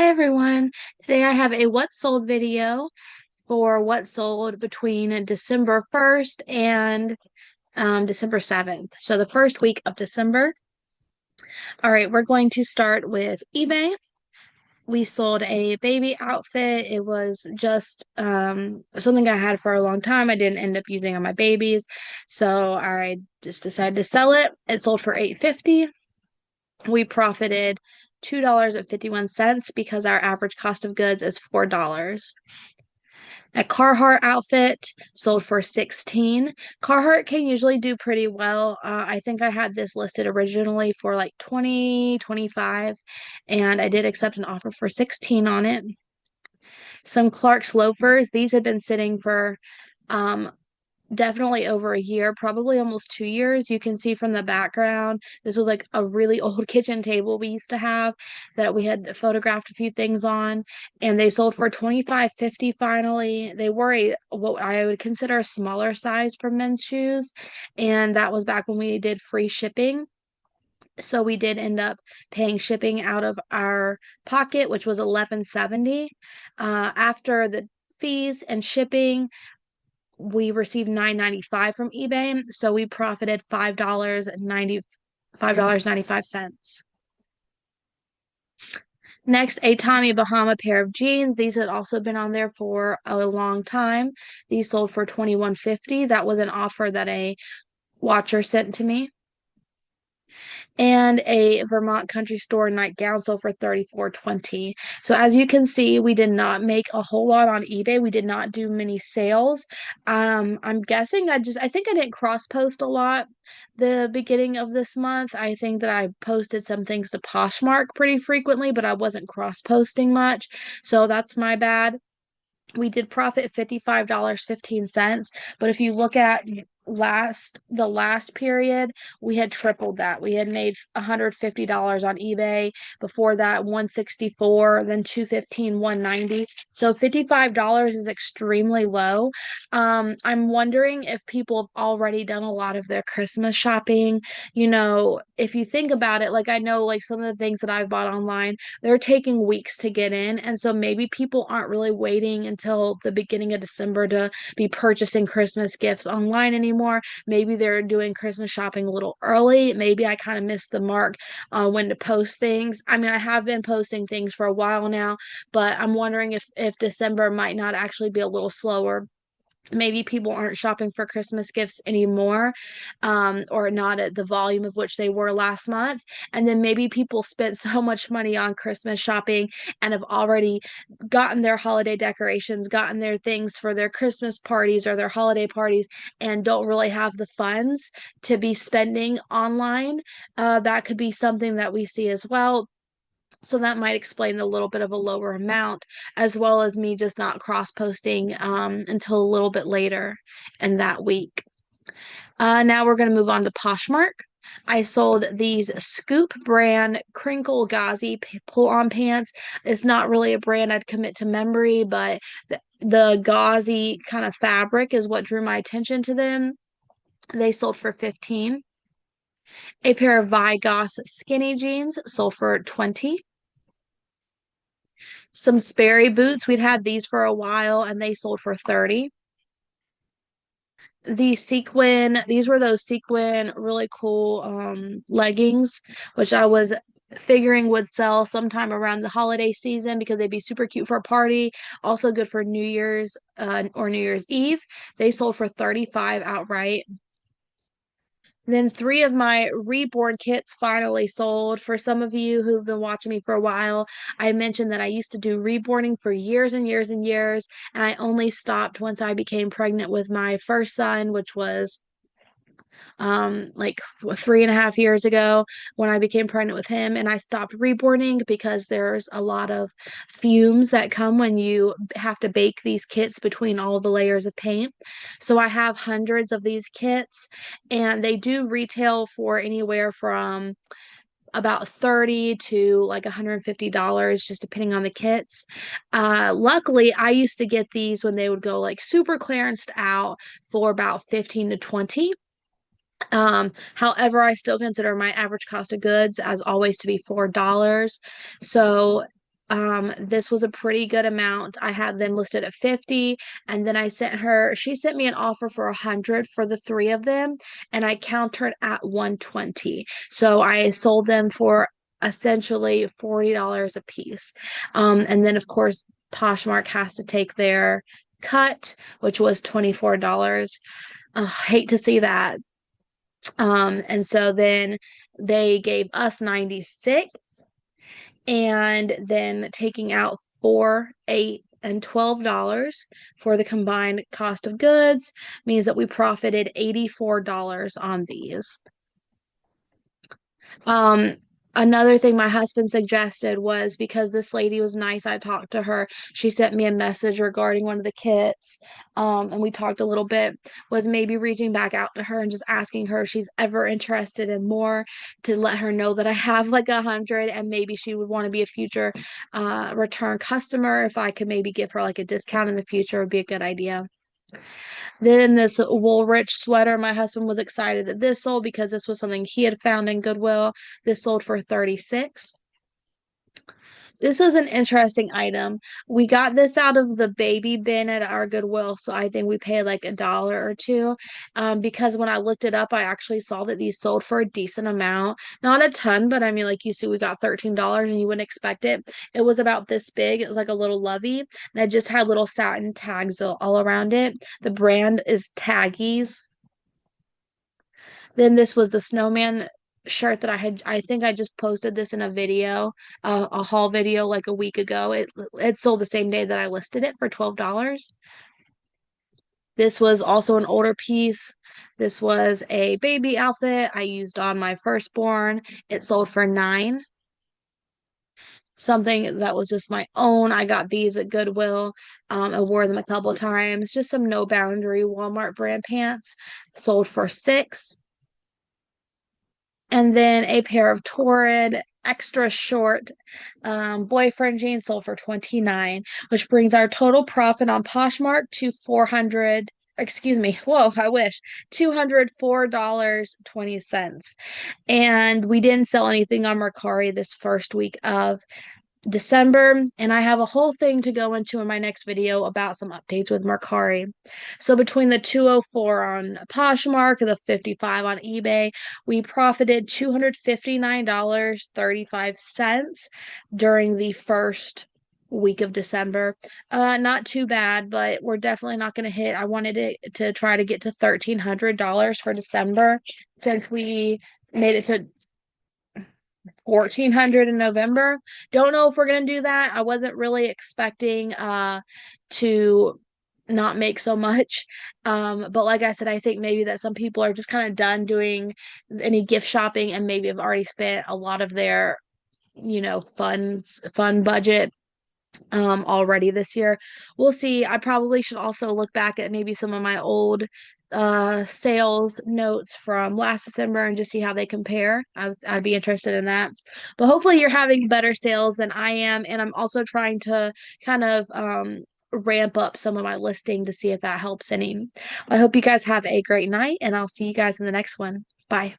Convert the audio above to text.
everyone. Today I have a what sold video for what sold between December 1st and December 7th. So the first week of December. All right, we're going to start with eBay. We sold a baby outfit. It was just something I had for a long time. I didn't end up using on my babies. So I just decided to sell it. It sold for $8.50. We profited $2.51 because our average cost of goods is $4. A Carhartt outfit sold for 16. Carhartt can usually do pretty well. I think I had this listed originally for like 20, 25, and I did accept an offer for 16 on it. Some Clark's loafers. These had been sitting for um definitely over a year, probably almost 2 years. You can see from the background, this was like a really old kitchen table we used to have that we had photographed a few things on, and they sold for 25.50 finally. They were what I would consider a smaller size for men's shoes, and that was back when we did free shipping. So we did end up paying shipping out of our pocket, which was 11.70. After the fees and shipping, we received 9.95 from eBay, so we profited $5.95. Next, a Tommy Bahama pair of jeans. These had also been on there for a long time. These sold for 21.50. That was an offer that a watcher sent to me. And a Vermont Country Store nightgown sold for 34.20. So as you can see, we did not make a whole lot on eBay. We did not do many sales. I'm guessing I think I didn't cross post a lot the beginning of this month. I think that I posted some things to Poshmark pretty frequently, but I wasn't cross posting much. So that's my bad. We did profit $55.15, but if you look at the last period, we had tripled that. We had made $150 on eBay. Before that, 164, then 215, 190. So $55 is extremely low. I'm wondering if people have already done a lot of their Christmas shopping. If you think about it, like I know like some of the things that I've bought online, they're taking weeks to get in. And so maybe people aren't really waiting until the beginning of December to be purchasing Christmas gifts online anymore. Maybe they're doing Christmas shopping a little early. Maybe I kind of missed the mark when to post things. I mean, I have been posting things for a while now, but I'm wondering if December might not actually be a little slower. Maybe people aren't shopping for Christmas gifts anymore, or not at the volume of which they were last month. And then maybe people spent so much money on Christmas shopping and have already gotten their holiday decorations, gotten their things for their Christmas parties or their holiday parties, and don't really have the funds to be spending online. That could be something that we see as well. So that might explain the little bit of a lower amount, as well as me just not cross posting until a little bit later in that week. Now we're going to move on to Poshmark. I sold these Scoop brand crinkle gauzy pull-on pants. It's not really a brand I'd commit to memory, but the gauzy kind of fabric is what drew my attention to them. They sold for 15. A pair of Vigos skinny jeans sold for 20. Some Sperry boots. We'd had these for a while and they sold for 30. These were those sequin, really cool leggings, which I was figuring would sell sometime around the holiday season because they'd be super cute for a party. Also good for New Year's or New Year's Eve. They sold for 35 outright. Then three of my reborn kits finally sold. For some of you who've been watching me for a while, I mentioned that I used to do reborning for years and years and years, and I only stopped once I became pregnant with my first son, which was like 3.5 years ago when I became pregnant with him, and I stopped reborning because there's a lot of fumes that come when you have to bake these kits between all the layers of paint. So I have hundreds of these kits, and they do retail for anywhere from about 30 to like $150, just depending on the kits. Luckily, I used to get these when they would go like super clearanced out for about 15 to 20. However, I still consider my average cost of goods as always to be $4. So This was a pretty good amount. I had them listed at 50, and then she sent me an offer for 100 for the three of them, and I countered at 120. So I sold them for essentially $40 a piece. And then of course Poshmark has to take their cut, which was $24. Hate to see that. And so then they gave us 96, and then taking out 4, 8, and $12 for the combined cost of goods means that we profited $84 on these. Um, Another thing my husband suggested was, because this lady was nice, I talked to her. She sent me a message regarding one of the kits, and we talked a little bit, was maybe reaching back out to her and just asking her if she's ever interested in more, to let her know that I have like 100, and maybe she would want to be a future return customer. If I could maybe give her like a discount in the future, would be a good idea. Then this Woolrich sweater, my husband was excited that this sold because this was something he had found in Goodwill. This sold for 36. This is an interesting item. We got this out of the baby bin at our Goodwill, so I think we paid like $1 or two. Because when I looked it up, I actually saw that these sold for a decent amount. Not a ton, but I mean, like you see, we got $13 and you wouldn't expect it. It was about this big. It was like a little lovey, and it just had little satin tags all around it. The brand is Taggies. Then this was the snowman shirt that I think I just posted this in a video, a haul video like a week ago. It sold the same day that I listed it for $12. This was also an older piece. This was a baby outfit I used on my firstborn. It sold for 9. Something that was just my own. I got these at Goodwill. I wore them a couple of times. Just some no boundary Walmart brand pants. Sold for 6. And then a pair of Torrid extra short boyfriend jeans sold for 29, which brings our total profit on Poshmark to 400, excuse me, whoa, I wish, $204.20. And we didn't sell anything on Mercari this first week of December, and I have a whole thing to go into in my next video about some updates with Mercari. So between the 204 on Poshmark and the 55 on eBay, we profited $259.35 during the first week of December. Not too bad, but we're definitely not going to hit. I wanted it to try to get to $1,300 for December, since we made it to 1,400 in November. Don't know if we're gonna do that. I wasn't really expecting to not make so much. But like I said, I think maybe that some people are just kind of done doing any gift shopping, and maybe have already spent a lot of their, fun budget already this year. We'll see. I probably should also look back at maybe some of my old sales notes from last December and just see how they compare. I'd be interested in that. But hopefully you're having better sales than I am, and I'm also trying to kind of ramp up some of my listing to see if that helps any. I hope you guys have a great night, and I'll see you guys in the next one. Bye.